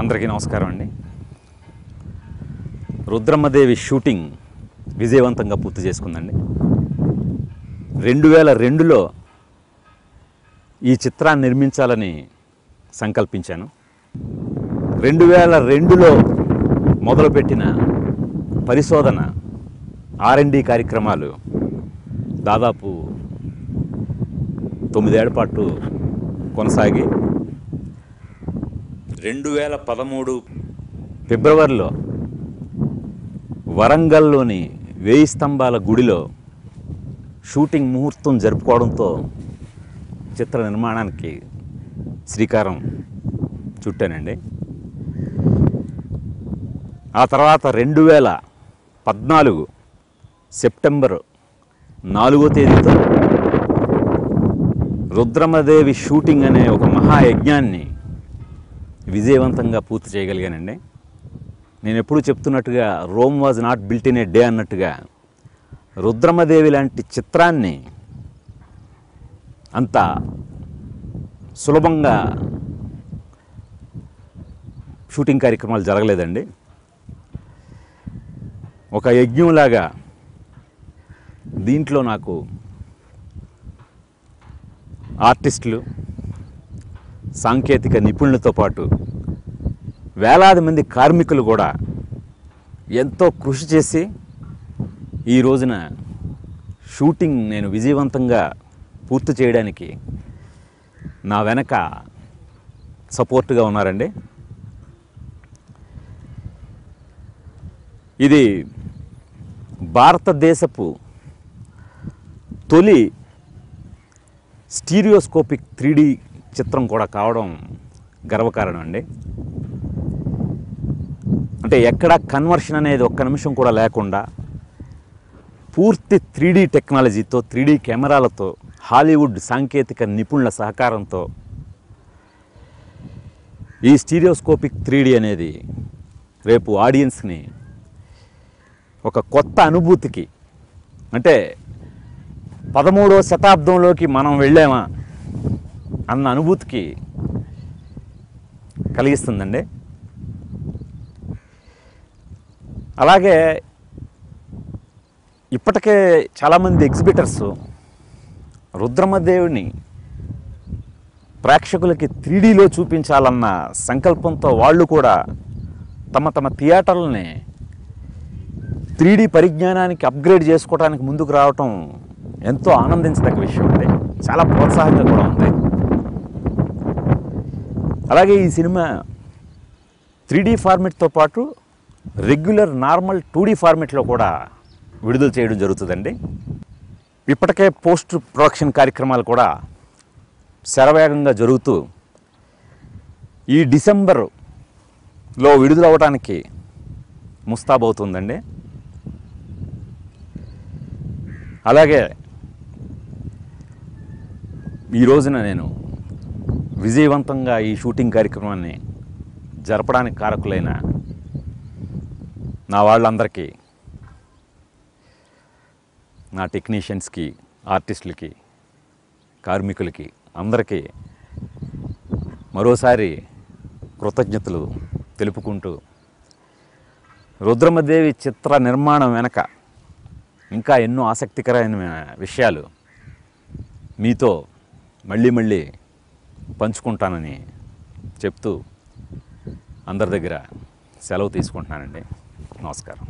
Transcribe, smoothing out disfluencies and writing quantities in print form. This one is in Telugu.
అందరికీ నమస్కారం అండి. రుద్రమ్మదేవి షూటింగ్ విజయవంతంగా పూర్తి చేసుకుందండి. 2002లో ఈ చిత్రాన్ని నిర్మించాలని సంకల్పించాను. 2002లో మొదలుపెట్టిన పరిశోధన R&D కార్యక్రమాలు దాదాపు 9 ఏళ్ల పాటు కొనసాగి 2013 ఫిబ్రవరిలో వరంగల్లోని 1000 స్తంభాల గుడిలో షూటింగ్ ముహూర్తం జరుపుకోవడంతో చిత్ర నిర్మాణానికి శ్రీకారం చుట్టానండి. ఆ తర్వాత 2014 సెప్టెంబర్ 4వ తేదీతో రుద్రమ్మదేవి షూటింగ్ అనే ఒక మహాయజ్ఞాన్ని విజయవంతంగా పూర్తి చేయగలిగానండి. నేను ఎప్పుడూ చెప్తున్నట్టుగా Rome was not built in a day అన్నట్టుగా రుద్రమ్మదేవి లాంటి చిత్రాన్ని అంత సులభంగా షూటింగ్ కార్యక్రమాలు జరగలేదండి. ఒక యజ్ఞంలాగా దీంట్లో నాకు ఆర్టిస్టులు, సాంకేతిక నిపుణులతో పాటు వేలాది మంది కార్మికులు కూడా ఎంతో కృషి చేసి ఈ రోజున షూటింగ్ నేను విజయవంతంగా పూర్తి చేయడానికి నా వెనక సపోర్ట్గా ఉన్నారండి. ఇది భారతదేశపు తొలి స్టీరియోస్కోపిక్ 3D చిత్రం కూడా కావడం గర్వకారణం అండి. అంటే ఎక్కడ కన్వర్షన్ అనేది ఒక్క నిమిషం కూడా లేకుండా పూర్తి 3D టెక్నాలజీతో, 3D కెమెరాలతో, హాలీవుడ్ సాంకేతిక నిపుణుల సహకారంతో ఈ స్టీరియోస్కోపిక్ 3D అనేది రేపు ఆడియన్స్ని ఒక కొత్త అనుభూతికి, అంటే 13వ శతాబ్దంలోకి మనం వెళ్ళామా అన్న అనుభూతికి కలిగిస్తుందండి. అలాగే ఇప్పటికే చాలామంది ఎగ్జిబిటర్స్ రుద్రమ్మదేవిని ప్రేక్షకులకి 3Dలో చూపించాలన్న సంకల్పంతో వాళ్ళు కూడా తమ థియేటర్లని 3D పరిజ్ఞానానికి అప్గ్రేడ్ చేసుకోవడానికి ముందుకు రావటం ఎంతో ఆనందించదగ్గ విషయం అండి. చాలా ప్రోత్సాహంగా కూడా ఉంది. అలాగే ఈ సినిమా 3D ఫార్మెట్తో పాటు రెగ్యులర్ నార్మల్ 2D ఫార్మెట్లో కూడా విడుదల చేయడం జరుగుతుందండి. ఇప్పటికే పోస్ట్ ప్రొడక్షన్ కార్యక్రమాలు కూడా శరవేగంగా జరుగుతూ ఈ డిసెంబర్లో విడుదల అవ్వడానికి ముస్తాబవుతుందండి. అలాగే ఈ రోజున నేను విజయవంతంగా ఈ షూటింగ్ కార్యక్రమాన్ని జరపడానికి కారకులైన నా వాళ్ళందరికీ, నా టెక్నీషియన్స్కి, ఆర్టిస్టులకి, కార్మికులకి అందరికీ మరోసారి కృతజ్ఞతలు తెలుపుకుంటూ రుద్రమ్మదేవి చిత్ర నిర్మాణం వెనక ఇంకా ఎన్నో ఆసక్తికరమైన విషయాలు మీతో మళ్ళీ పంచుకుంటానని చెప్తూ అందరి దగ్గర సెలవు తీసుకుంటున్నానండి. నమస్కారం.